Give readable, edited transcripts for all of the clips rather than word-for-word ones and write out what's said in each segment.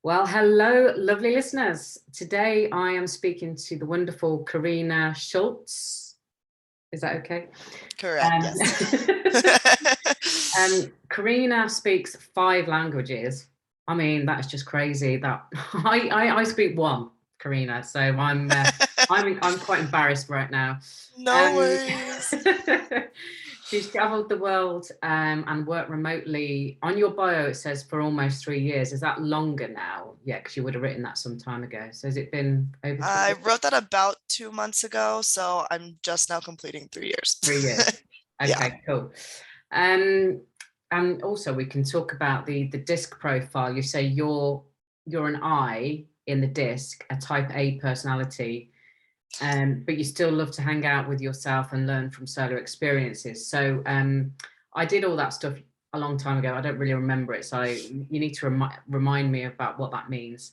Well, hello, lovely listeners. Today I am speaking to the wonderful Karina Schulz. Is that okay? Correct, Um, yes. Karina speaks 5 languages. I mean, that's just crazy. That I speak one, Karina. So I'm quite embarrassed right now. No Um, worries. she's traveled the world and worked remotely. On your bio, it says for almost 3 years. Is that longer now? Yeah, because you would have written that some time ago. So has it been over three I years? wrote that about 2 months ago, so I'm just now completing 3 years. 3 years. Yeah. Okay, cool. Um, and also we can talk about the disc profile. You say you're an I in the disc, a type A personality, but you still love to hang out with yourself and learn from solo experiences. So I did all that stuff a long time ago. I don't really remember it, so you need to remind me about what that means.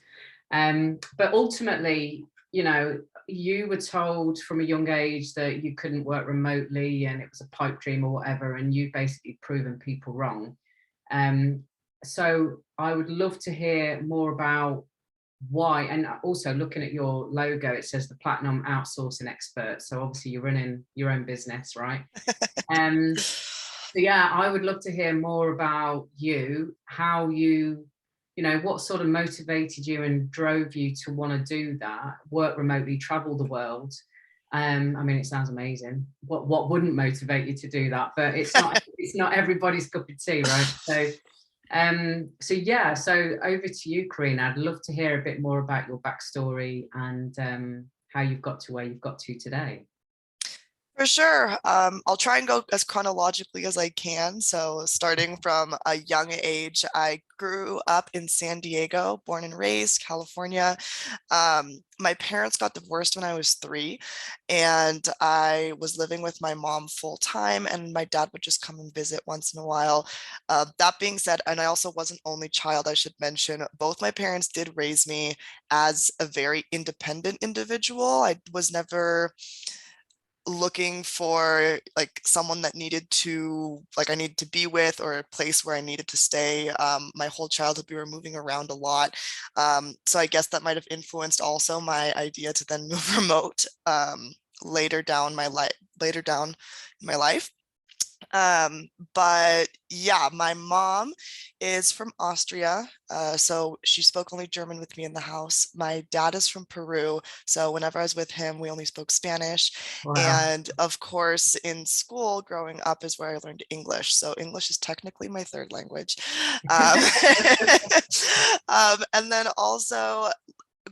But ultimately, you were told from a young age that you couldn't work remotely and it was a pipe dream or whatever, and you've basically proven people wrong. Um, so I would love to hear more about why, and also looking at your logo, it says the platinum outsourcing expert. So obviously you're running your own business, right? So yeah, I would love to hear more about you, how what sort of motivated you and drove you to want to do that, work remotely, travel the world. I mean, it sounds amazing. What wouldn't motivate you to do that? But it's not everybody's cup of tea, right? So yeah, so over to you, Karina. I'd love to hear a bit more about your backstory and how you've got to where you've got to today. For sure. I'll try and go as chronologically as I can. So, starting from a young age, I grew up in San Diego, born and raised, California. My parents got divorced when I was 3, and I was living with my mom full time, and my dad would just come and visit once in a while. That being said, and I also was an only child, I should mention, both my parents did raise me as a very independent individual. I was never looking for like someone that needed to I needed to be with, or a place where I needed to stay. My whole childhood we were moving around a lot, so I guess that might have influenced also my idea to then move remote later down in my life. But yeah, my mom is from Austria, so she spoke only German with me in the house. My dad is from Peru, so whenever I was with him, we only spoke Spanish. Wow. And of course, in school, growing up is where I learned English. So English is technically my third language. Um, and then also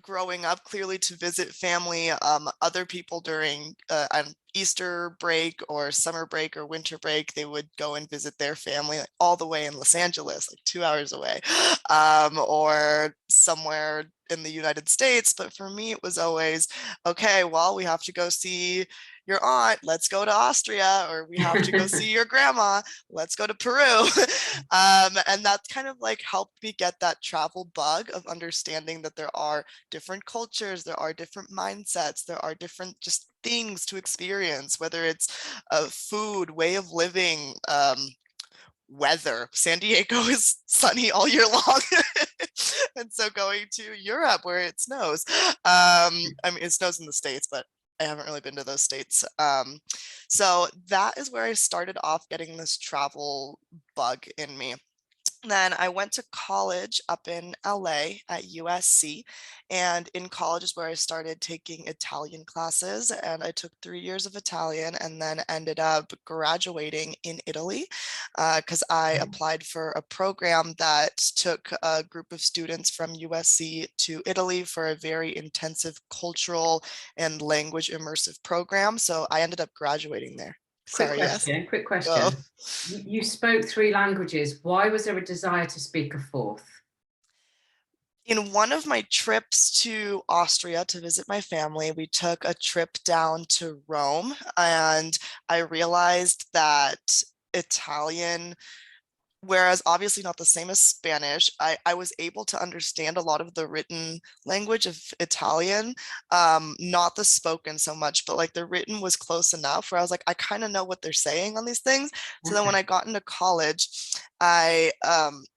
growing up, clearly to visit family, other people during Easter break or summer break or winter break, they would go and visit their family like, all the way in Los Angeles, like 2 hours away, or somewhere in the United States. But for me, it was always, okay, well, we have to go see your aunt, let's go to Austria, or we have to go see your grandma, let's go to Peru. And that kind of like helped me get that travel bug of understanding that there are different cultures, there are different mindsets, there are different just things to experience, whether it's food, way of living, weather. San Diego is sunny all year long. And so going to Europe where it snows, I mean, it snows in the States, but I haven't really been to those states. So that is where I started off getting this travel bug in me. Then I went to college up in LA at USC, and in college is where I started taking Italian classes, and I took 3 years of Italian and then ended up graduating in Italy because I applied for a program that took a group of students from USC to Italy for a very intensive cultural and language immersive program. So I ended up graduating there. Quick Sorry, yes. question, quick Go. question. You spoke 3 languages. Why was there a desire to speak a fourth? In one of my trips to Austria to visit my family, we took a trip down to Rome, and I realized that Italian whereas obviously not the same as Spanish, I was able to understand a lot of the written language of Italian, not the spoken so much, but like the written was close enough where I was like, I kind of know what they're saying on these things. So then when Okay. I got into college,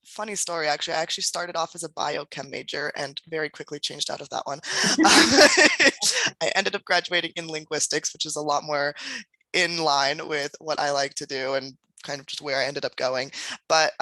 funny story, actually, I actually started off as a biochem major and very quickly changed out of that one. I ended up graduating in linguistics, which is a lot more in line with what I like to do and kind of just where I ended up going. But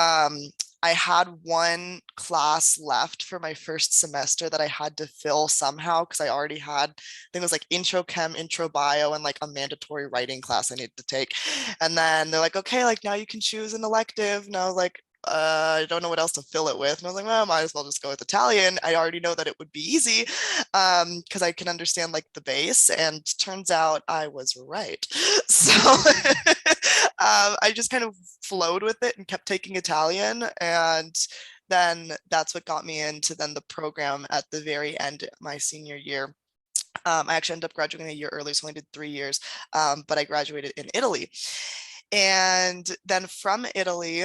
I had one class left for my first semester that I had to fill somehow because I already had, I think it was like intro chem, intro bio, and like a mandatory writing class I needed to take. And then they're like, okay, like now you can choose an elective. And I was like, I don't know what else to fill it with. And I was like, well, I might as well just go with Italian. I already know that it would be easy because I can understand like the base. And turns out I was right. So I just kind of flowed with it and kept taking Italian. And then that's what got me into then the program at the very end, my senior year. I actually ended up graduating a year early, so I only did 3 years, but I graduated in Italy. And then from Italy,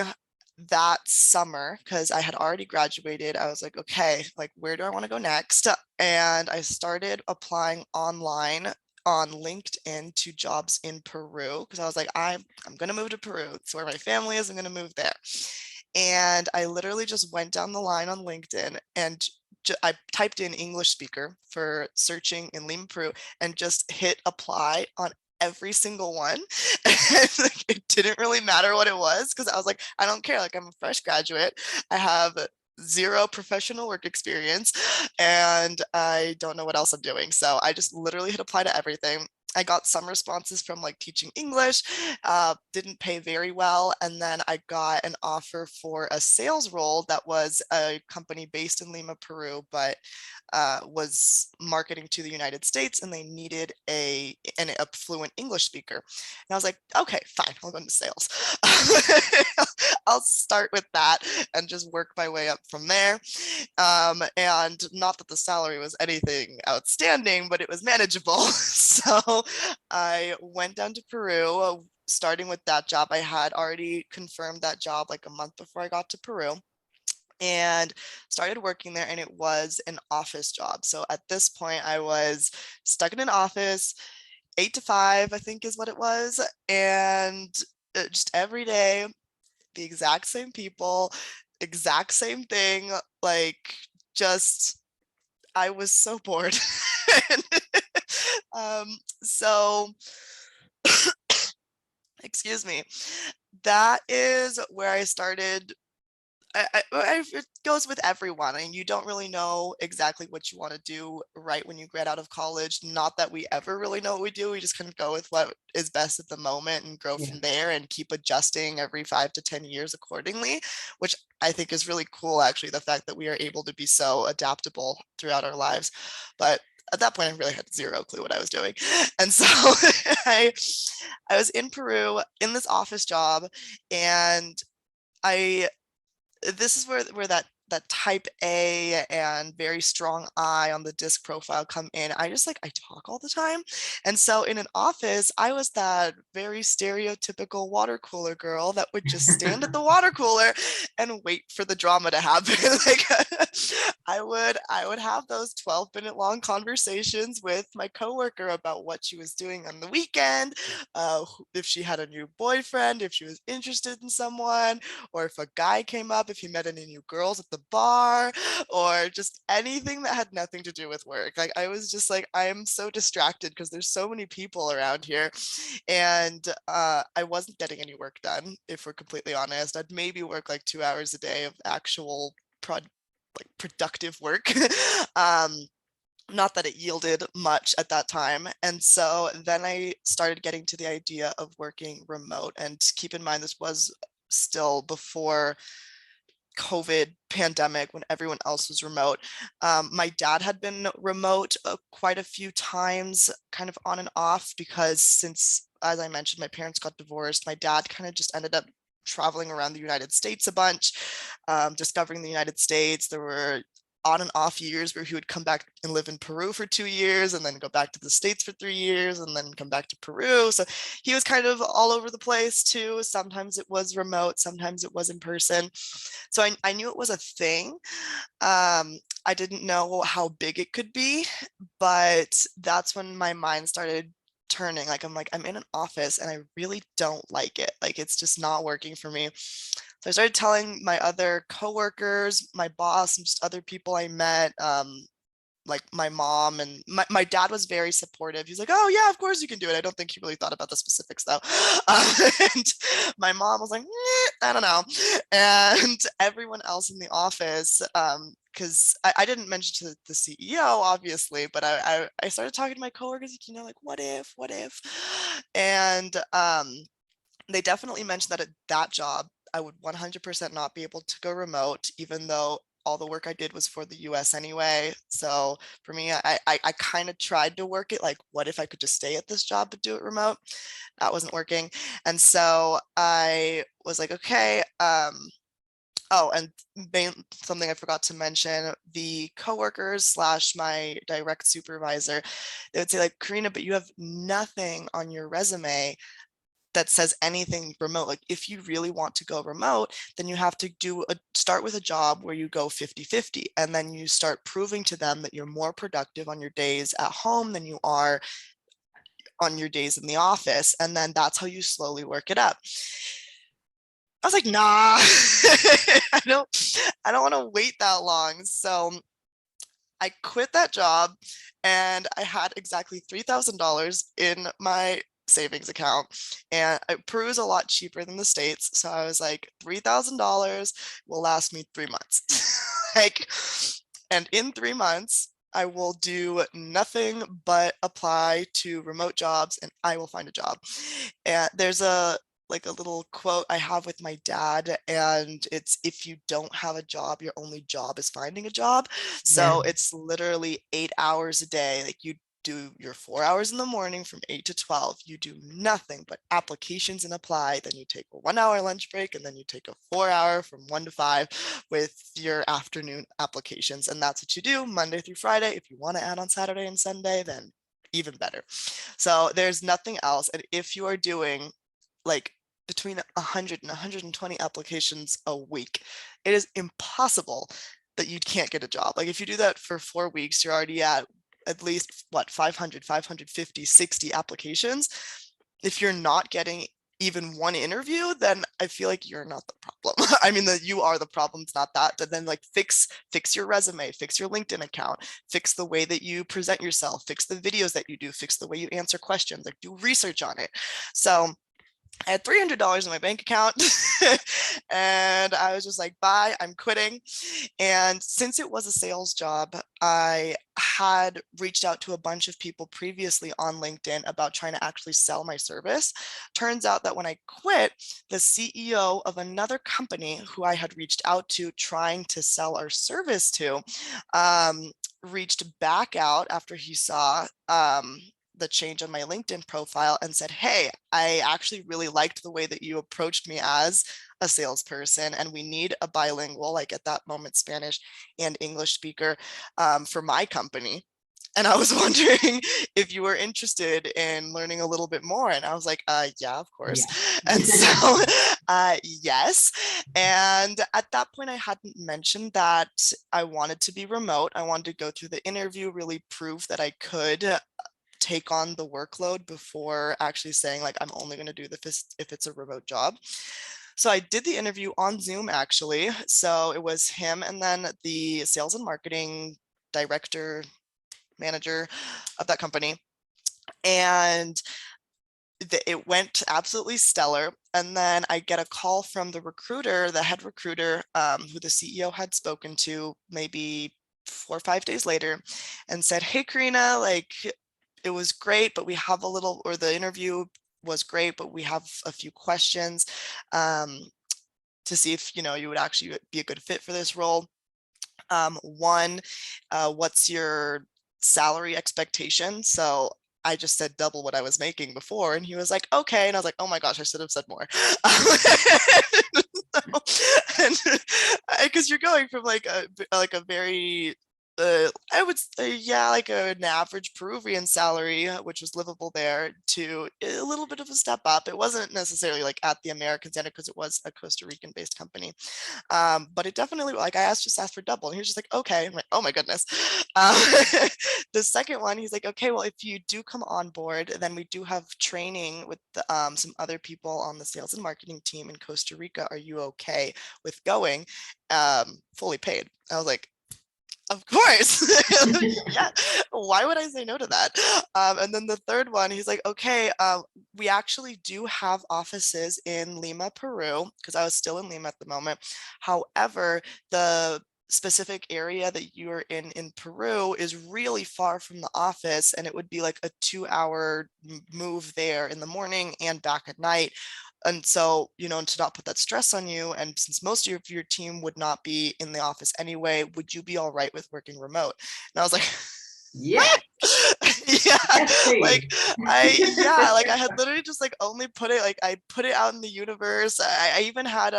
that summer, because I had already graduated, I was like, okay, like where do I want to go next? And I started applying online on LinkedIn to jobs in Peru because I was like, I'm gonna move to Peru. It's where my family is. I'm gonna move there. And I literally just went down the line on LinkedIn and I typed in English speaker for searching in Lima, Peru, and just hit apply on every single one. And like, it didn't really matter what it was because I was like, I don't care. Like I'm a fresh graduate. I have zero professional work experience and I don't know what else I'm doing. So I just literally hit apply to everything. I got some responses from like teaching English, didn't pay very well. And then I got an offer for a sales role that was a company based in Lima, Peru, but was marketing to the United States and they needed a fluent English speaker. And I was like, okay, fine, I'll go into sales. I'll start with that and just work my way up from there. And not that the salary was anything outstanding, but it was manageable. So I went down to Peru. Starting with that job, I had already confirmed that job like a month before I got to Peru and started working there, and it was an office job. So at this point I was stuck in an office 8 to 5, I think is what it was, and just every day the exact same people, exact same thing, like just I was so bored. And, so excuse me, that is where I started. It goes with everyone. I mean, you don't really know exactly what you want to do right when you get out of college. Not that we ever really know what we do. We just kind of go with what is best at the moment and grow Yeah. from there and keep adjusting every 5 to 10 years accordingly, which I think is really cool, actually, the fact that we are able to be so adaptable throughout our lives. But at that point, I really had zero clue what I was doing. And so I, I was in Peru in this office job, and I this is where that type A and very strong I on the disc profile come in. I talk all the time. And so in an office, I was that very stereotypical water cooler girl that would just stand at the water cooler and wait for the drama to happen. Like I would have those 12-minute long conversations with my coworker about what she was doing on the weekend, if she had a new boyfriend, if she was interested in someone, or if a guy came up, if he met any new girls at the bar, or just anything that had nothing to do with work. Like I was just like, I am so distracted because there's so many people around here. And I wasn't getting any work done, if we're completely honest. I'd maybe work like 2 hours a day of actual productive work. um, Not that it yielded much at that time. And so then I started getting to the idea of working remote. And keep in mind, this was still before COVID pandemic when everyone else was remote. My dad had been remote quite a few times, kind of on and off, because since, as I mentioned, my parents got divorced, my dad kind of just ended up traveling around the United States a bunch, discovering the United States. There were on and off years where he would come back and live in Peru for 2 years and then go back to the States for 3 years and then come back to Peru. So he was kind of all over the place too. Sometimes it was remote, sometimes it was in person. So I knew it was a thing. I didn't know how big it could be, but that's when my mind started turning. Like I'm in an office and I really don't like it. Like it's just not working for me. So I started telling my other coworkers, my boss, and just other people I met, like my mom, and my dad was very supportive. He's like, oh yeah, of course you can do it. I don't think he really thought about the specifics though. And my mom was like, I don't know. And everyone else in the office, because I didn't mention to the CEO, obviously, but I started talking to my coworkers, like, like, what if? And they definitely mentioned that at that job, I would 100% not be able to go remote, even though all the work I did was for the US anyway. So for me, I kind of tried to work it like, what if I could just stay at this job but do it remote? That wasn't working. And so I was like, okay. Oh, and something I forgot to mention, the coworkers slash my direct supervisor, they would say like, Karina, but you have nothing on your resume that says anything remote. Like if you really want to go remote, then you have to start with a job where you go 50-50, and then you start proving to them that you're more productive on your days at home than you are on your days in the office. And then that's how you slowly work it up. I was like, nah, I don't want to wait that long. So I quit that job and I had exactly $3,000 in my savings account, and Peru is a lot cheaper than the States. So I was like, $3,000 will last me 3 months. Like, and in 3 months, I will do nothing but apply to remote jobs and I will find a job. And there's a little quote I have with my dad, and it's, if you don't have a job, your only job is finding a job. So it's literally 8 hours a day. Like you do your 4 hours in the morning from 8 to 12, you do nothing but applications and apply, then you take a 1 hour lunch break, and then you take a 4 hour from 1 to 5 with your afternoon applications. And that's what you do Monday through Friday. If you want to add on Saturday and Sunday, then even better. So there's nothing else. And if you are doing like between 100 and 120 applications a week, it is impossible that you can't get a job. Like if you do that for 4 weeks, you're already at least what, 500, 550, 60 applications. If you're not getting even one interview, then I feel like you're not the problem. I mean, that you are the problem. It's not that. But then like fix your resume, fix your LinkedIn account, fix the way that you present yourself, fix the videos that you do, fix the way you answer questions, like do research on it. So I had $300 in my bank account and I was just like, bye, I'm quitting. And since it was a sales job, I had reached out to a bunch of people previously on LinkedIn about trying to actually sell my service. Turns out that when I quit, the CEO of another company who I had reached out to trying to sell our service to, reached back out after he saw the change on my LinkedIn profile and said, hey, I actually really liked the way that you approached me as a salesperson, and we need a bilingual, like at that moment, Spanish and English speaker for my company. And I was wondering if you were interested in learning a little bit more. And I was like, yeah, of course. Yeah. And so, yes. And at that point, I hadn't mentioned that I wanted to be remote. I wanted to go through the interview, really prove that I could take on the workload before actually saying like, I'm only going to do this if it's a remote job. So I did the interview on Zoom actually. So it was him and then the sales and marketing director, manager of that company. And it went absolutely stellar. And then I get a call from the recruiter, the head recruiter, who the CEO had spoken to maybe 4 or 5 days later, and said, hey, Karina, like, it was great, but we have the interview was great, but we have a few questions to see if, you would actually be a good fit for this role. One, what's your salary expectation? So I just said double what I was making before, and he was like, okay. And I was like, oh my gosh, I should have said more. And because you're going from like a very I would say, yeah, like an average Peruvian salary, which was livable there, to a little bit of a step up. It wasn't necessarily like at the American standard because it was a Costa Rican based company. But it definitely, like, just asked for double. And he was just like, okay. I'm like, oh my goodness. Um, the second one, he's like, okay, well, if you do come on board, then we do have training with some other people on the sales and marketing team in Costa Rica. Are you okay with going fully paid? I was like, of course. Yeah. Why would I say no to that? And then the third one, he's like, okay, we actually do have offices in Lima, Peru, because I was still in Lima at the moment. However, the specific area that you're in Peru is really far from the office, and it would be like a 2-hour move there in the morning and back at night. And so, to not put that stress on you, and since most of your team would not be in the office anyway, would you be all right with working remote? And I was like, Yeah. yeah, Yes, like please. I had literally just like only put it, like I put it out in the universe. I even had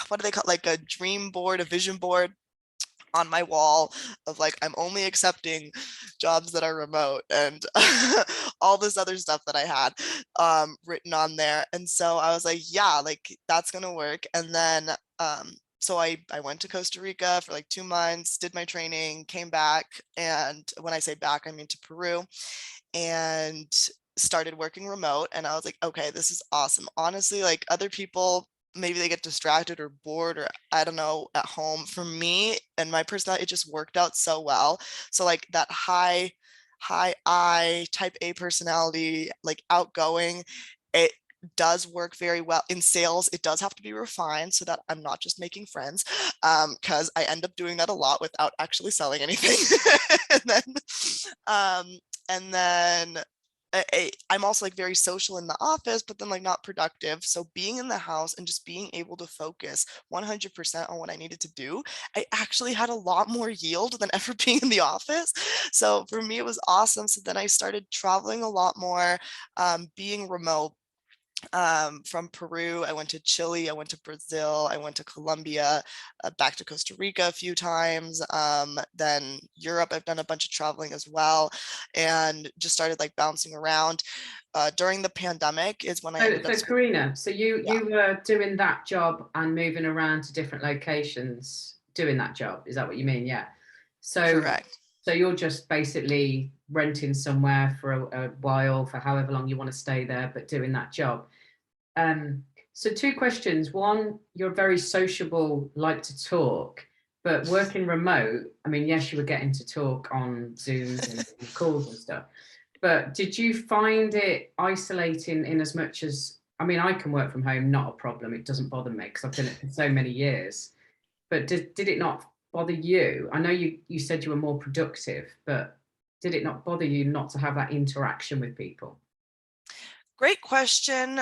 what do they call, like a dream board, a vision board on my wall of like, I'm only accepting jobs that are remote, and all this other stuff that I had written on there. And so I was like, yeah, like that's gonna work. And then so I went to Costa Rica for like 2 months, did my training, came back. And when I say back, I mean to Peru, and started working remote. And I was like, okay, this is awesome. Honestly, like other people, maybe they get distracted or bored or I don't know at home. For me and my personality, it just worked out so well. So like that high I type A personality, like outgoing, it does work very well in sales. It does have to be refined so that I'm not just making friends, because I end up doing that a lot without actually selling anything. and then um and then I'm also like very social in the office, but then like not productive. So being in the house and just being able to focus 100% on what I needed to do, I actually had a lot more yield than ever being in the office. So for me, it was awesome. So then I started traveling a lot more, being remote. From Peru, I went to Chile, I went to Brazil, I went to Colombia, back to Costa Rica a few times. Then Europe, I've done a bunch of traveling as well, and just started like bouncing around. During the pandemic is when I ended up. So Karina, so Yeah, you were doing that job and moving around to different locations, doing that job. Is that what you mean? Yeah. So correct. so you're just basically renting somewhere for a while, for however long you want to stay there, but doing that job. So two questions. One, you're very sociable, like to talk, but working remote, I mean, yes, you were getting to talk on Zooms and calls and stuff, but did you find it isolating in as much as, I mean, I can work from home, not a problem. It doesn't bother me because I've done it for so many years. But did it not bother you? I know you said you were more productive, but did it not bother you not to have that interaction with people? Great question.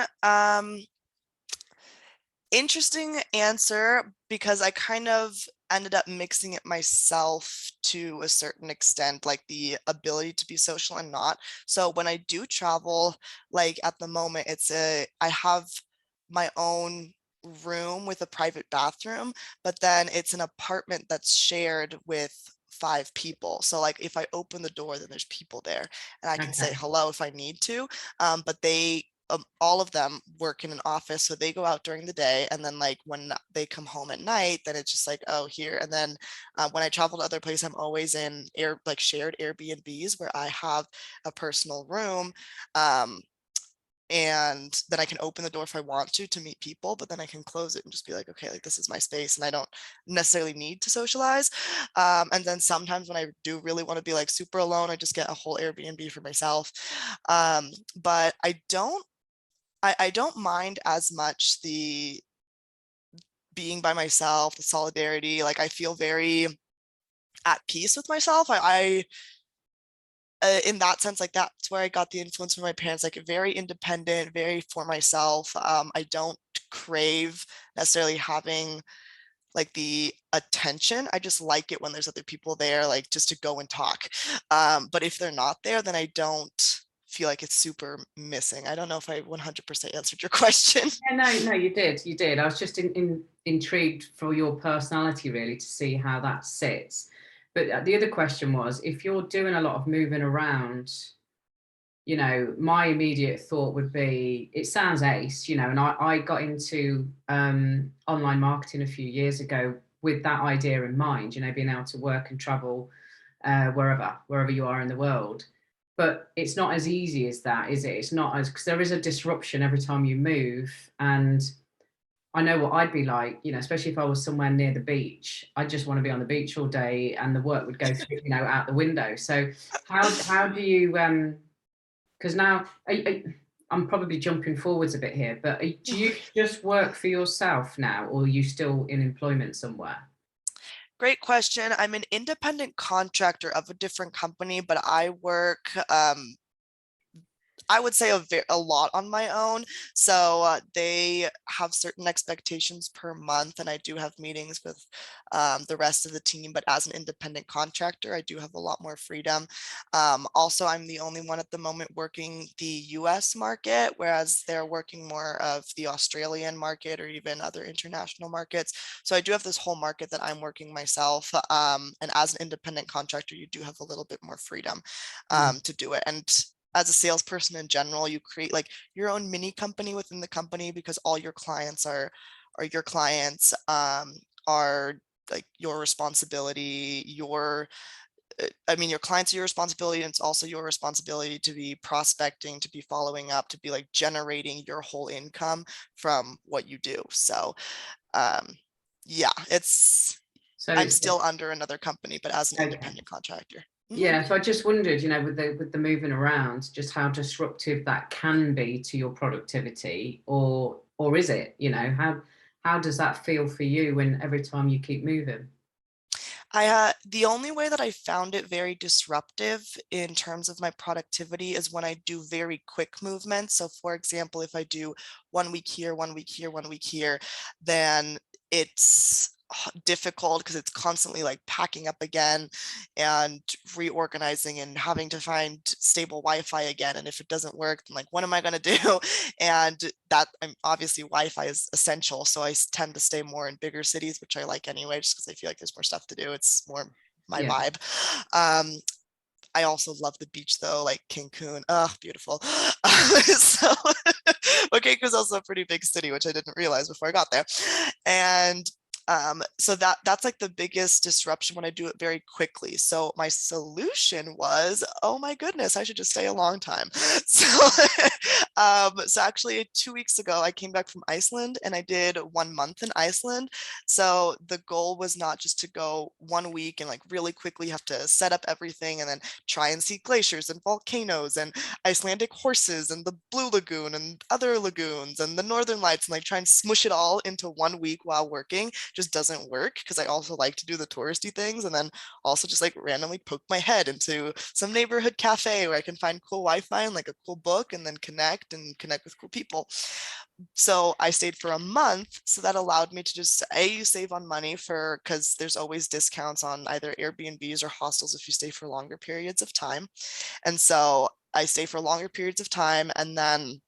Interesting answer, because I kind of ended up mixing it myself to a certain extent, like the ability to be social and not. So when I do travel, like at the moment, I have my own room with a private bathroom, but then it's an apartment that's shared with 5 people. So like if I open the door, then there's people there, and I can say Okay. hello if I need to. But all of them work in an office, so they go out during the day, and then like when they come home at night, then it's just like, oh, here. And then when I travel to other places, I'm always in shared Airbnbs where I have a personal room, and then I can open the door if I want to meet people, but then I can close it and just be like, okay, like this is my space, and I don't necessarily need to socialize. And then sometimes when I do really want to be like super alone, I just get a whole Airbnb for myself. But I don't mind as much the being by myself, the solidarity. Like I feel very at peace with myself. In that sense, like that's where I got the influence from my parents, like very independent, very for myself. I don't crave necessarily having like the attention. I just like it when there's other people there, like just to go and talk. But if they're not there, then I don't feel like it's super missing. I don't know if I 100% answered your question. Yeah, no, you did. I was just intrigued for your personality, really, to see how that sits. But the other question was, if you're doing a lot of moving around, you know, my immediate thought would be, it sounds ace, you know, and I got into online marketing a few years ago with that idea in mind, you know, being able to work and travel wherever you are in the world. But it's not as easy as that, is it? It's not as, because there is a disruption every time you move. And I know what I'd be like, you know, especially if I was somewhere near the beach. I just want to be on the beach all day, and the work would go through, you know, out the window. So how do you because now I'm probably jumping forwards a bit here, but do you just work for yourself now, or are you still in employment somewhere? Great question. I'm an independent contractor of a different company, but I work I would say a lot on my own. So they have certain expectations per month, and I do have meetings with the rest of the team. But as an independent contractor, I do have a lot more freedom. Also, I'm the only one at the moment working the US market, whereas they're working more of the Australian market or even other international markets. So I do have this whole market that I'm working myself. And as an independent contractor, you do have a little bit more freedom Mm. to do it. And as a salesperson in general, you create like your own mini company within the company, because all your clients are your clients, are like your responsibility. I mean, your clients are your responsibility, and it's also your responsibility to be prospecting, to be following up, to be like generating your whole income from what you do. So um yeah, I'm So still under another company, but as an okay. independent contractor. Mhm. Yeah, so I just wondered, you know, with the moving around, just how disruptive that can be to your productivity, or is it, you know, how does that feel for you when every time you keep moving? The only way that I found it very disruptive in terms of my productivity is when I do very quick movements. So for example, if I do 1 week here, 1 week here, 1 week here, then it's difficult because it's constantly like packing up again and reorganizing and having to find stable Wi-Fi again. And if it doesn't work, then like, what am I going to do? And that obviously Wi-Fi is essential. So I tend to stay more in bigger cities, which I like anyway, just because I feel like there's more stuff to do. It's more my Yeah. vibe. Um, I also love the beach though, like Cancun. Oh, beautiful. So, but Cancun's also a pretty big city, which I didn't realize before I got there. And so that's like the biggest disruption when I do it very quickly. So my solution was, oh my goodness, I should just stay a long time. So so actually 2 weeks ago I came back from Iceland, and I did 1 month in Iceland. So the goal was not just to go 1 week and like really quickly have to set up everything and then try and see glaciers and volcanoes and Icelandic horses and the Blue Lagoon and other lagoons and the Northern Lights, and like try and smush it all into 1 week while working just doesn't work, because I also like to do the touristy things and then also just like randomly poke my head into some neighborhood cafe where I can find cool Wi-Fi and like a cool book and then connect with cool people. So I stayed for a month. So that allowed me to just you save on money for, because there's always discounts on either Airbnbs or hostels if you stay for longer periods of time. And so I stay for longer periods of time, and then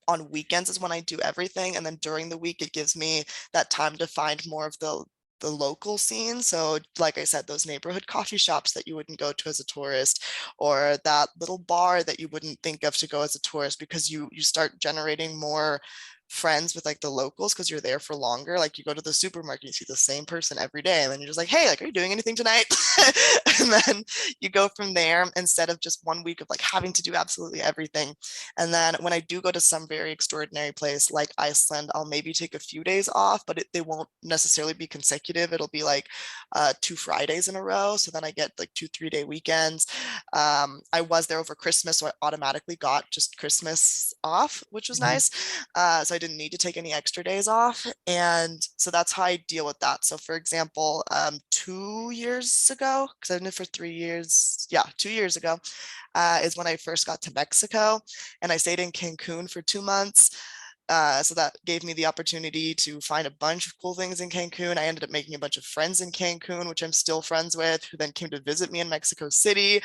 on weekends is when I do everything. And then during the week, it gives me that time to find more of the local scene. So like I said, those neighborhood coffee shops that you wouldn't go to as a tourist, or that little bar that you wouldn't think of to go as a tourist, because you start generating more friends with like the locals because you're there for longer. Like you go to the supermarket, you see the same person every day, and then you're just like, hey, like, are you doing anything tonight? And then you go from there, instead of just 1 week of like having to do absolutely everything. And then when I do go to some very extraordinary place like Iceland, I'll maybe take a few days off, but they won't necessarily be consecutive. It'll be like 2 Fridays in a row. So then I get like 2 3 day weekends. I was there over Christmas, so I automatically got just Christmas off, which was Mhm. nice. So I didn't need to take any extra days off. And so that's how I deal with that. So for example, 2 years ago, because I've been there for 3 years, yeah, 2 years ago, is when I first got to Mexico, and I stayed in Cancun for 2 months. So that gave me the opportunity to find a bunch of cool things in Cancun. I ended up making a bunch of friends in Cancun, which I'm still friends with, who then came to visit me in Mexico City.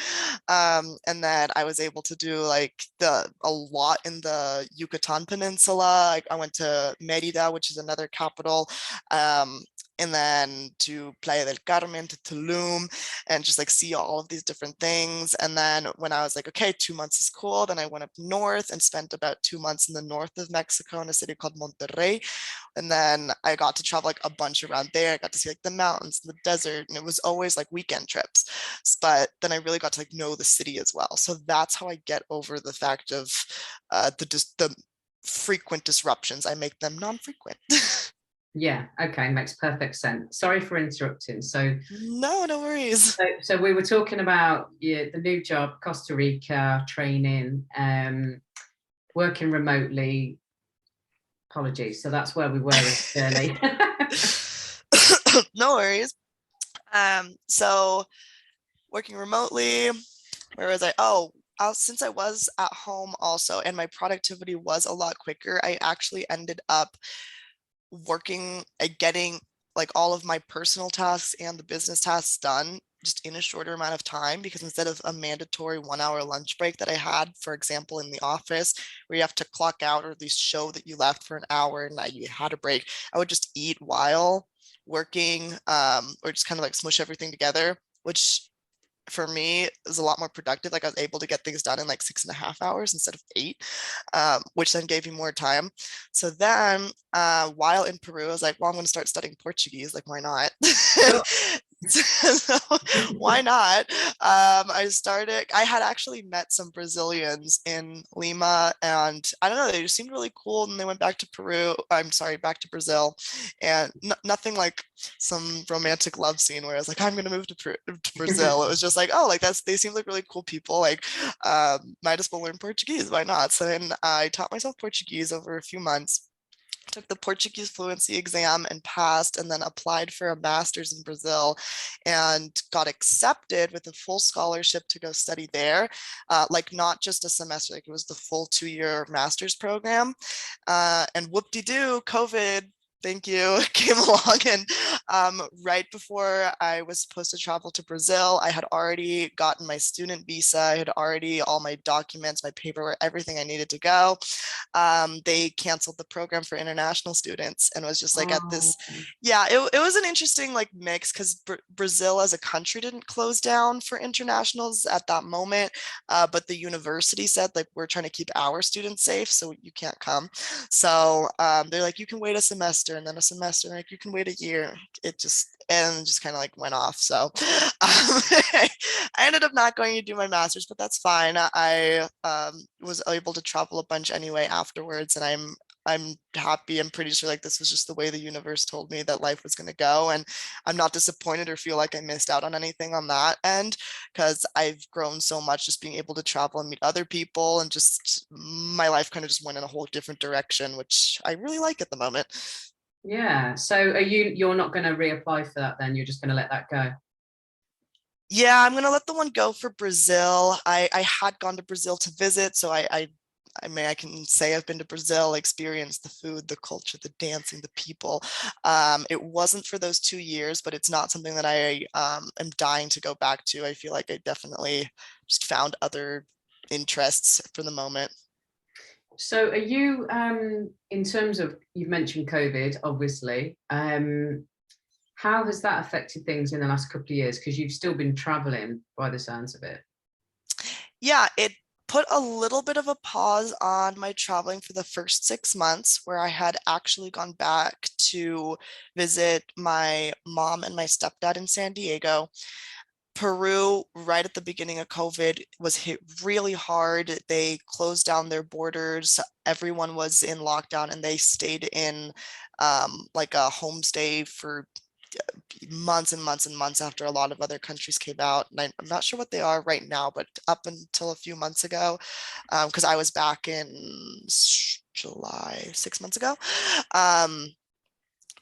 And then I was able to do like a lot in the Yucatan Peninsula. I went to Merida, which is another capital. And then to Playa del Carmen, to Tulum, and just like see all of these different things. And then when I was like, okay, 2 months is cool, then I went up north and spent about 2 months in the north of Mexico in a city called Monterrey. And then I got to travel like a bunch around there. I got to see like the mountains, the desert, and it was always like weekend trips. But then I really got to like know the city as well. So that's how I get over the fact of the frequent disruptions. I make them non-frequent. Yeah, okay, makes perfect sense. Sorry for interrupting. No worries. So we were talking about, yeah, the new job, Costa Rica, training, working remotely. Apologies. So that's where we were in the journey. No worries. So working remotely, where was I? Oh, since I was at home also, and my productivity was a lot quicker, I actually ended up working at getting like all of my personal tasks and the business tasks done just in a shorter amount of time, because instead of a mandatory 1 hour lunch break that I had, for example, in the office, where you have to clock out or at least show that you left for an hour and that you had a break, I would just eat while working, or just kind of like smush everything together, which for me is a lot more productive. Like I was able to get things done in like 6.5 hours instead of 8, which then gave me more time. So then while in Peru, I was like, well, I'm going to start studying Portuguese. Like, why not? Sure. So, why not? I had actually met some Brazilians in Lima, and I don't know, they just seemed really cool. And they went back to Peru. I'm sorry, back to Brazil. And nothing like some romantic love scene where I was like, I'm going to move to Brazil. It was just like, oh, like they seem like really cool people. Like, might as well learn Portuguese. Why not? So then I taught myself Portuguese over a few months, took the Portuguese fluency exam and passed, and then applied for a master's in Brazil and got accepted with a full scholarship to go study there. Like not just a semester, like it was the full 2 year master's program. And whoop-de-doo, COVID, thank you, came along. And right before I was supposed to travel to Brazil, I had already gotten my student visa. I had already all my documents, my paperwork, everything I needed to go. They canceled the program for international students, and was just like at Oh, this, yeah, it was an interesting like mix, because Brazil as a country didn't close down for internationals at that moment, but the university said like, we're trying to keep our students safe, so you can't come. So they're like, you can wait a semester, and then a semester, and like you can wait a year. It just kind of like went off. So I ended up not going to do my master's, but that's fine. I was able to travel a bunch anyway afterwards, and I'm happy. I'm pretty sure like this was just the way the universe told me that life was going to go, and I'm not disappointed or feel like I missed out on anything on that end, because I've grown so much just being able to travel and meet other people, and just my life kind of just went in a whole different direction, which I really like at the moment. yeah. So you're not going to reapply for that then? You're just going to let that go? Yeah, I'm gonna let the one go for Brazil. I had gone to Brazil to visit, so I mean, I can say I've been to Brazil, experienced the food, the culture, the dancing, the people. It wasn't for those 2 years, but it's not something that I am dying to go back to. I feel like I definitely just found other interests for the moment. So are you, in terms of, you've mentioned COVID, obviously, how has that affected things in the last couple of years? Because you've still been traveling by the sounds of it. Yeah, it put a little bit of a pause on my traveling for the first 6 months, where I had actually gone back to visit my mom and my stepdad in San Diego. Peru, right at the beginning of COVID, was hit really hard. They closed down their borders. Everyone was in lockdown, and they stayed in like a homestay for months and months and months after a lot of other countries came out. And I'm not sure what they are right now, but up until a few months ago, because I was back in July, 6 months ago,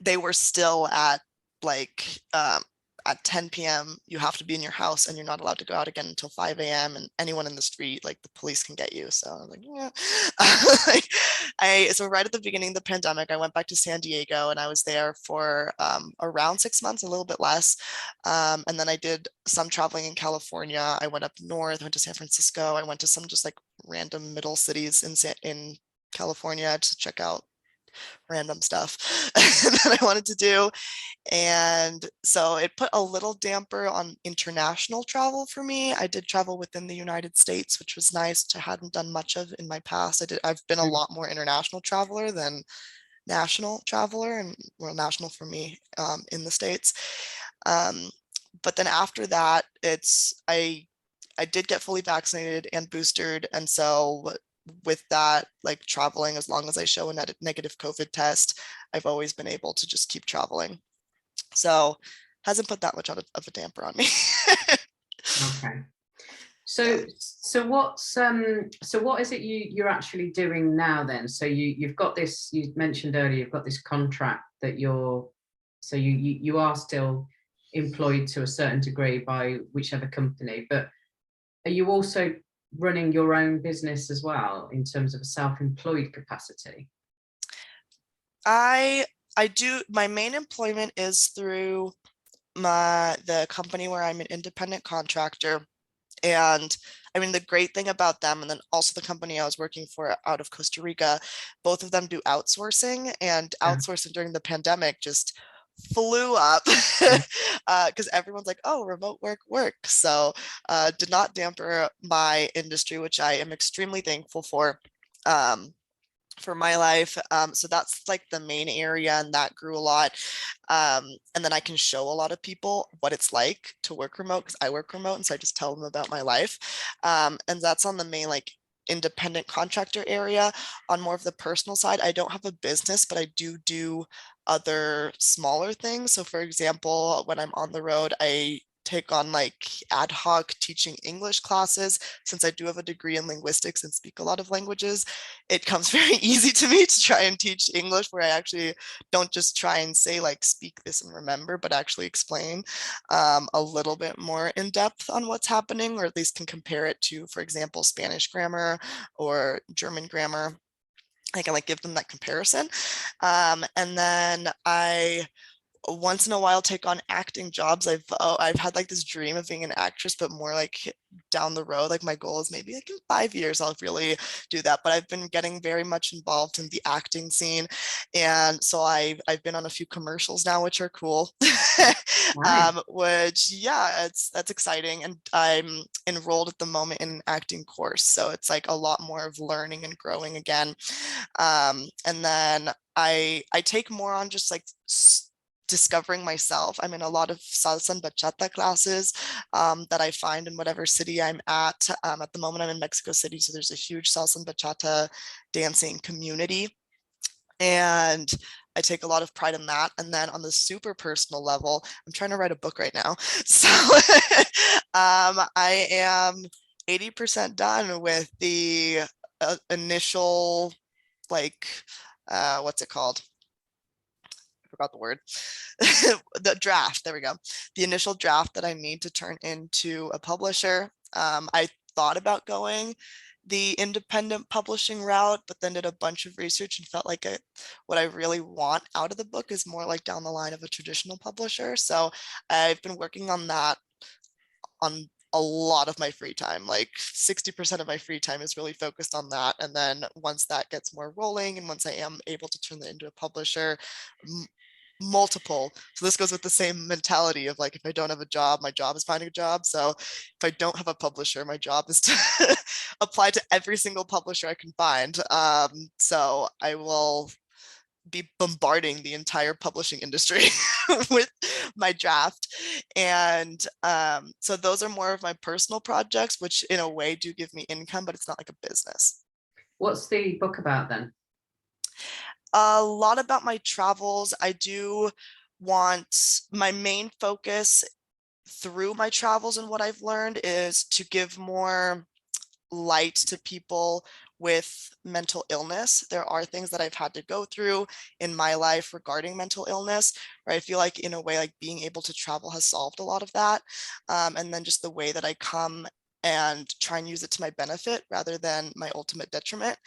they were still at like at 10 p.m. you have to be in your house and you're not allowed to go out again until 5 a.m. and anyone in the street, like the police can get you. So I'm like, yeah. Like, so right at the beginning of the pandemic, I went back to San Diego and I was there for around 6 months, a little bit less. And then I did some traveling in California. I went up north, went to San Francisco. I went to some just like random middle cities in California to check out random stuff that I wanted to do. And so it put a little damper on international travel for me. I did travel within the United States, which was nice to hadn't done much of in my past. I've been a lot more international traveler than national traveler, and well, national for me in the States. But then after that, I did get fully vaccinated and boosted. And so with that, like traveling, as long as I show a negative COVID test, I've always been able to just keep traveling. So hasn't put that much of a damper on me. Okay. So what is it you're actually doing now then? So you've got this, you mentioned earlier, you've got this contract that you are still employed to a certain degree by whichever company, but are you also running your own business as well in terms of a self-employed capacity? I do. My main employment is through the company where I'm an independent contractor. And I mean, the great thing about them, and then also the company I was working for out of Costa Rica, both of them do outsourcing, and Yeah. outsourcing during the pandemic just flew up Yeah. because everyone's like, oh, remote work works. So did not damper my industry, which I am extremely thankful um, for my life. So that's like the main area, and that grew a lot. And then I can show a lot of people what it's like to work remote because I work remote. And so I just tell them about my life. And that's on the main like independent contractor area. On more of the personal side, I don't have a business, but I do other smaller things. So for example, when I'm on the road, I take on like ad hoc teaching English classes. Since I do have a degree in linguistics and speak a lot of languages, it comes very easy to me to try and teach English, where I actually don't just try and say like speak this and remember, but actually explain a little bit more in depth on what's happening, or at least can compare it to, for example, Spanish grammar or German grammar. I can like give them that comparison. And then I once in a while take on acting jobs. I've had like this dream of being an actress, but more like down the road. Like my goal is maybe like in 5 years I'll really do that. But I've been getting very much involved in the acting scene, and so I've been on a few commercials now, which are cool. Nice. Which yeah, that's exciting, and I'm enrolled at the moment in an acting course, so it's like a lot more of learning and growing again. And then I take more on just like discovering myself. I'm in a lot of salsa and bachata classes that I find in whatever city I'm at. At the moment, I'm in Mexico City, so there's a huge salsa and bachata dancing community. And I take a lot of pride in that. And then on the super personal level, I'm trying to write a book right now. So I am 80% done with the initial, like, what's it called? Forgot the word. The draft, there we go. The initial draft that I need to turn into a publisher. I thought about going the independent publishing route, but then did a bunch of research and felt like what I really want out of the book is more like down the line of a traditional publisher. So I've been working on that on a lot of my free time. Like 60% of my free time is really focused on that. And then once that gets more rolling, and once I am able to turn that into a publisher, multiple. So this goes with the same mentality of like, if I don't have a job, my job is finding a job. So if I don't have a publisher, my job is to apply to every single publisher I can find. So I will be bombarding the entire publishing industry with my draft. And so those are more of my personal projects, which in a way do give me income, but it's not like a business. What's the book about then? A lot about my travels. I do want my main focus through my travels and what I've learned is to give more light to people with mental illness. There are things that I've had to go through in my life regarding mental illness, where I feel like in a way, like being able to travel has solved a lot of that. And then just the way that I come and try and use it to my benefit rather than my ultimate detriment,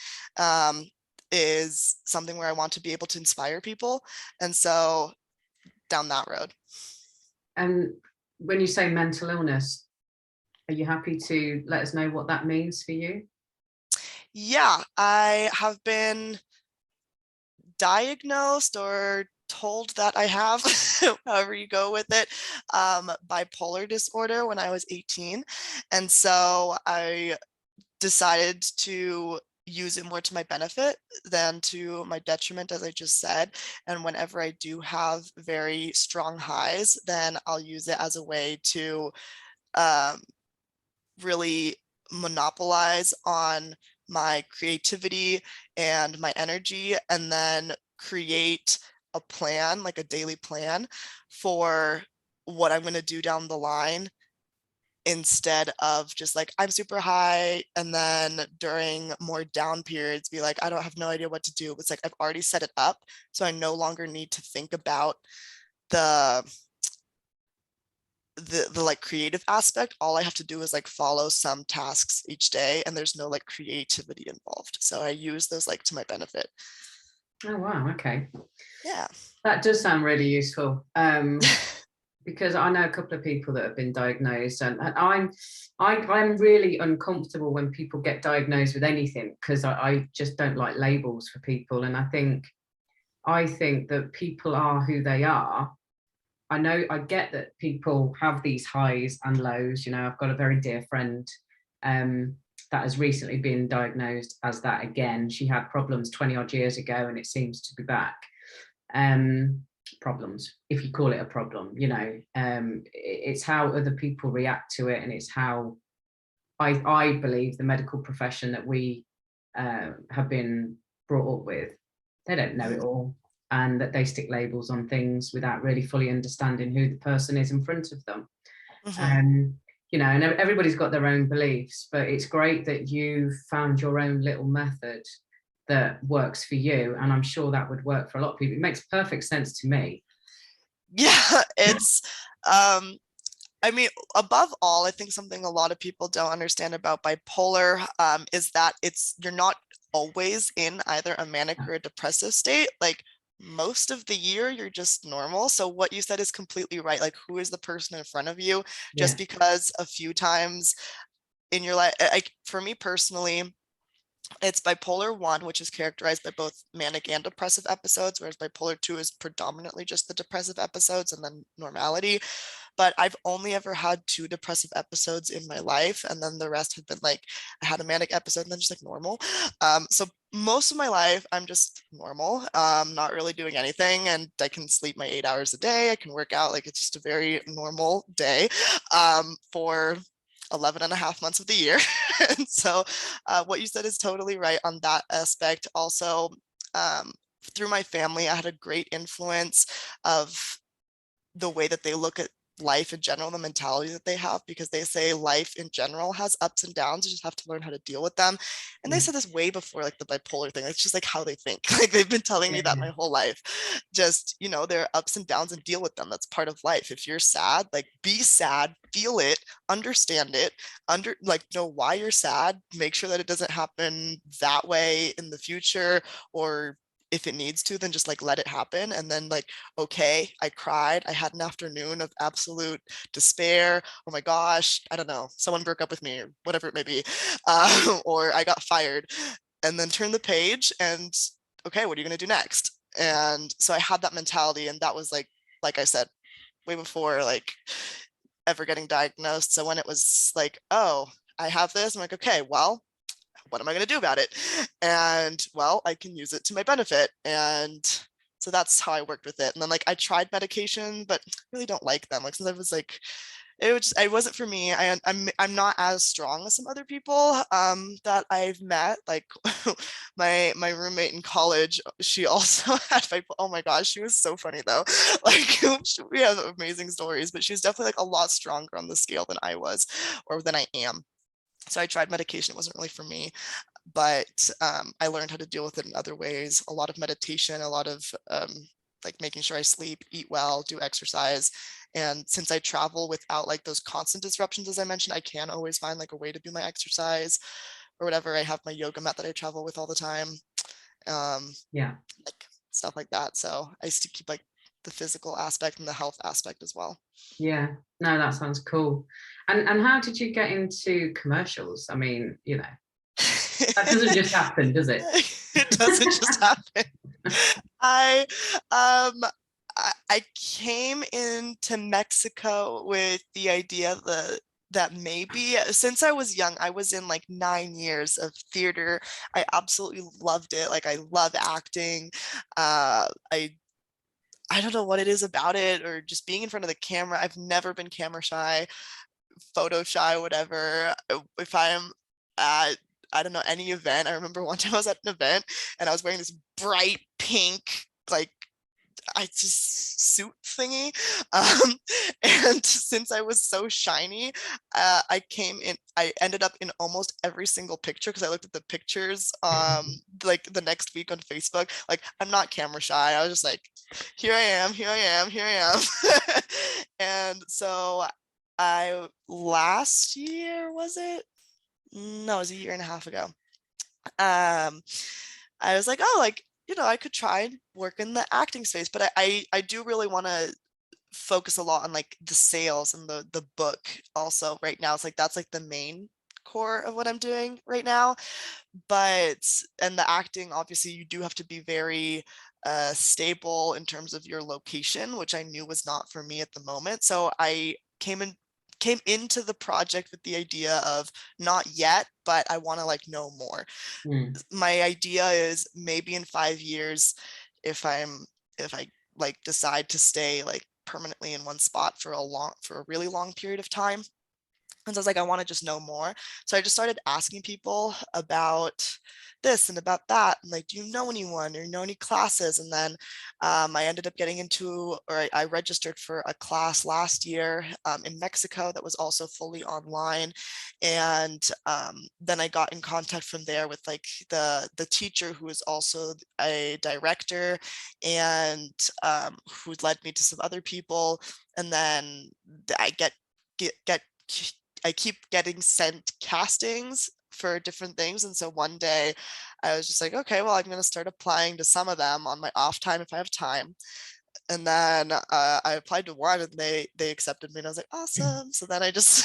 is something where I want to be able to inspire people. And so down that road. And when you say mental illness, are you happy to let us know what that means for you? Yeah, I have been diagnosed or told that I have, however you go with it, bipolar disorder when I was 18. And so I decided to use it more to my benefit than to my detriment, as I just said. And whenever I do have very strong highs, then I'll use it as a way to um, really monopolize on my creativity and my energy, and then create a plan, like a daily plan for what I'm going to do down the line, instead of just like I'm super high and then during more down periods be like I don't have no idea what to do. It's like I've already set it up, so I no longer need to think about the the like creative aspect. All I have to do is like follow some tasks each day, and there's no like creativity involved. So I use those like to my benefit. Oh, wow. Okay. Yeah. That does sound really useful. Because I know a couple of people that have been diagnosed, and I'm really uncomfortable when people get diagnosed with anything, because I just don't like labels for people. And I think that people are who they are. I know, I get that people have these highs and lows. You know, I've got a very dear friend that has recently been diagnosed as that again. She had problems 20 odd years ago, and it seems to be back. Problems, if you call it a problem, you know, it's how other people react to it, and it's how I believe the medical profession that we have been brought up with, they don't know it all, and that they stick labels on things without really fully understanding who the person is in front of them. Mm-hmm. You know, and everybody's got their own beliefs, but it's great that you found your own little method that works for you, and I'm sure that would work for a lot of people. It makes perfect sense to me. Yeah, it's I mean, above all, I think something a lot of people don't understand about bipolar is that you're not always in either a manic or a depressive state. Like most of the year, you're just normal. So what you said is completely right. Like, who is the person in front of you? Yeah. Just because a few times in your life, like for me personally, it's bipolar 1, which is characterized by both manic and depressive episodes, whereas bipolar 2 is predominantly just the depressive episodes and then normality. But I've only ever had 2 depressive episodes in my life, and then the rest have been like I had a manic episode and then just like normal. So most of my life I'm just normal, not really doing anything, and I can sleep my 8 hours a day. I can work out, like it's just a very normal day for 11 and a half months of the year. And so what you said is totally right on that aspect. Also, through my family, I had a great influence of the way that they look at life in general, the mentality that they have, because they say life in general has ups and downs. You just have to learn how to deal with them. And they said this way before like the bipolar thing. It's just like how they think. Like they've been telling me that my whole life. Just, you know, there are ups and downs and deal with them. That's part of life. If you're sad, like be sad, feel it, understand it, like know why you're sad, make sure that it doesn't happen that way in the future, or if it needs to, then just like let it happen. And then like, okay, I cried. I had an afternoon of absolute despair. Oh my gosh, I don't know. Someone broke up with me or whatever it may be. Or I got fired. And then turn the page and okay, what are you going to do next? And so I had that mentality, and that was like I said, way before like ever getting diagnosed. So when it was like, oh, I have this, I'm like, okay, well, what am I going to do about it? And well, I can use it to my benefit. And so that's how I worked with it. And then like I tried medication, but I really don't like them. Like since I was like, it wasn't for me. I'm not as strong as some other people that I've met. Like my roommate in college, she also had bipolar. Oh my gosh, she was so funny though. Like we have amazing stories, but she was definitely like a lot stronger on the scale than I was, or than I am. So I tried medication. It wasn't really for me. but I learned how to deal with it in other ways. A lot of meditation, a lot of like making sure I sleep, eat well, do exercise. And since I travel without like those constant disruptions, as I mentioned, I can always find like a way to do my exercise or whatever. I have my yoga mat that I travel with all the time. Yeah. Like stuff like that. So I used to keep like the physical aspect and the health aspect as well. Yeah. No, that sounds cool. And how did you get into commercials? I mean, that doesn't just happen, does it? It doesn't just happen. I um I came into Mexico with the idea that maybe since I was young, I was in like 9 years of theater. I absolutely loved it. Like I love acting. I don't know what it is about it or just being in front of the camera. I've never been camera shy, photo shy, whatever. If I'm at, I don't know, any event, I remember one time I was at an event and I was wearing this bright pink, like, I just suit thingy. And since I was so shiny, I ended up in almost every single picture because I looked at the pictures like the next week on Facebook. Like I'm not camera shy. I was just like, here I am, here I am, here I am. And so last year, was it? No, it was a year and a half ago. I was like, oh, like, I could try and work in the acting space, but I do really want to focus a lot on like the sales and the book also right now. It's like that's like the main core of what I'm doing right now. But and the acting, obviously, you do have to be very stable in terms of your location, which I knew was not for me at the moment. So I came into the project with the idea of not yet, but I want to like know more. My idea is maybe in 5 years, if I like decide to stay like permanently in one spot for a really long period of time. And so I was like, I want to just know more. So I just started asking people about this and about that. And like, do you know anyone or know any classes? And then I ended up getting into, or I registered for a class last year in Mexico that was also fully online. And then I got in contact from there with like the teacher who is also a director and who led me to some other people. And then I I keep getting sent castings for different things. And so one day I was just like, okay, well, I'm going to start applying to some of them on my off time if I have time. And then I applied to one and they accepted me and I was like, awesome. So then I just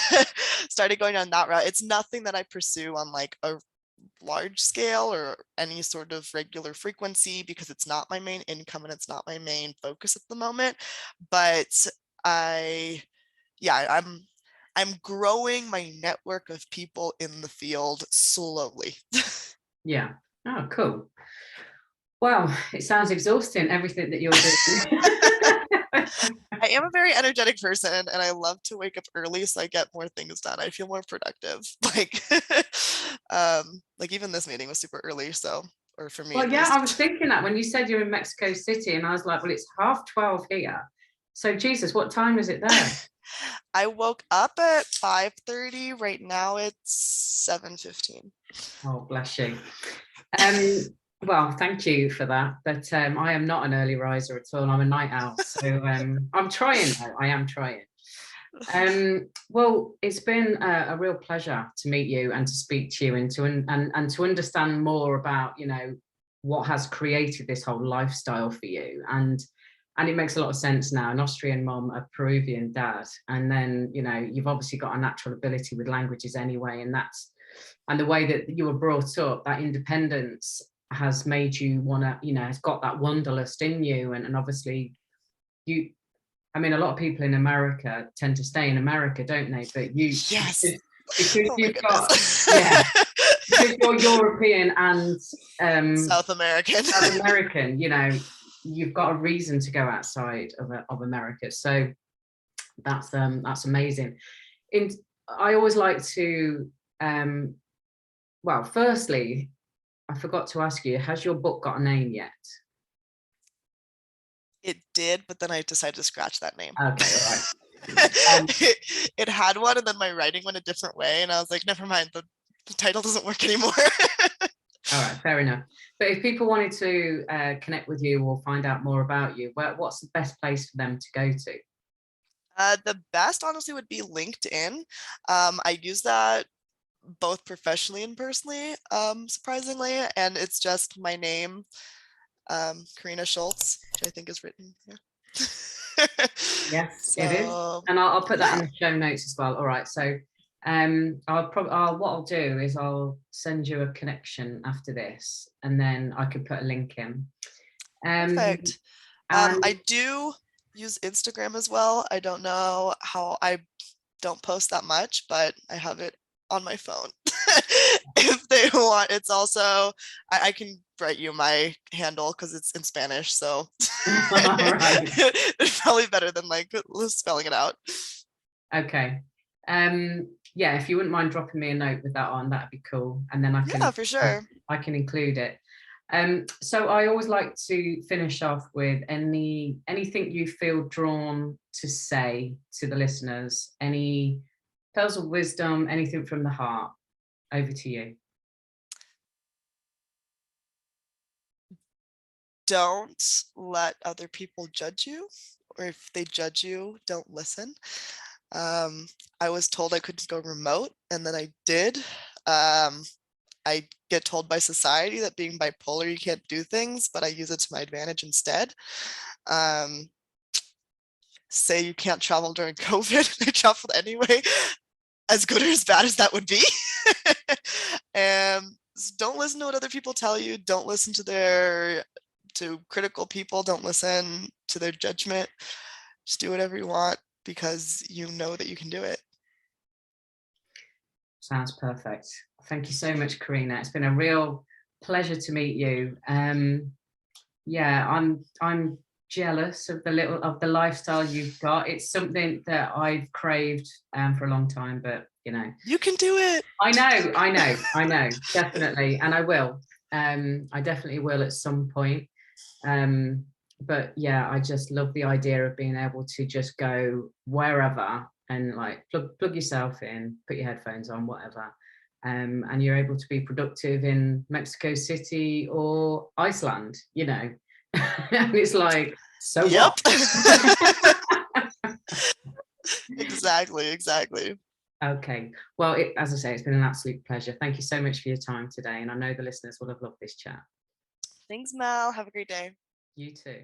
started going on that route. It's nothing that I pursue on like a large scale or any sort of regular frequency because it's not my main income and it's not my main focus at the moment. But I'm growing my network of people in the field slowly. Yeah. Oh, cool. Wow, it sounds exhausting, everything that you're doing. I am a very energetic person and I love to wake up early so I get more things done. I feel more productive. Like even this meeting was super early, so, or for me Well, at yeah, I was least. thinking that when you said you're in Mexico City, and I was like, well, it's 12:30 here. So Jesus, what time is it there? I woke up at 5:30. Right now it's 7:15. Oh, bless you. Well, thank you for that. But I am not an early riser at all. I'm a night owl. So I'm trying though. I am trying. Well, it's been a real pleasure to meet you and to speak to you and to understand more about, what has created this whole lifestyle for you. And it makes a lot of sense now. An Austrian mom, a Peruvian dad. And then, you've obviously got a natural ability with languages anyway. And the way that you were brought up, that independence has made you want to, has got that wanderlust in you. And obviously a lot of people in America tend to stay in America, don't they? But Yes. because Oh you've got, because you're European and South American. South American, you've got a reason to go outside of America. So that's amazing. I always like to, well, firstly, I forgot to ask you, has your book got a name yet? It did, but then I decided to scratch that name. Okay, all right. It had one and then my writing went a different way and I was like, never mind, the title doesn't work anymore. All right, fair enough. But if people wanted to connect with you or find out more about you, what's the best place for them to go to? The best honestly would be LinkedIn. I use that both professionally and personally, surprisingly, and it's just my name, Karina Schulz, which I think is written here. Yes, it is. So And I'll put that in yeah, the show notes as well. All right. So what I'll do is I'll send you a connection after this, and then I could put a link in. perfect. And I do use Instagram as well. I don't know how, I don't post that much, but I have it on my phone. If they want, it's also, I can write you my handle because it's in Spanish, so all right. it's probably better than like spelling it out. Okay. Yeah, if you wouldn't mind dropping me a note with that on, that'd be cool. And then Yeah, for sure. I can include it. So I always like to finish off with anything you feel drawn to say to the listeners, any pearls of wisdom, anything from the heart. Over to you. Don't let other people judge you, or if they judge you, don't listen. I was told I couldn't go remote, and then I did. I get told by society that being bipolar, you can't do things, but I use it to my advantage instead. Say you can't travel during COVID, I traveled anyway, as good or as bad as that would be. And don't listen to what other people tell you. Don't listen to critical people. Don't listen to their judgment. Just do whatever you want because you know that you can do it. Sounds perfect. Thank you so much, Karina. It's been a real pleasure to meet you. Yeah, I'm jealous of the lifestyle you've got. It's something that I've craved for a long time, but you can do it. I know, definitely, and I will. I definitely will at some point. But yeah, I just love the idea of being able to just go wherever and like plug yourself in, put your headphones on, whatever. And you're able to be productive in Mexico City or Iceland, and it's like, so Yep. what? Exactly. Okay. Well, as I say, it's been an absolute pleasure. Thank you so much for your time today. And I know the listeners will have loved this chat. Thanks, Mel. Have a great day. You too.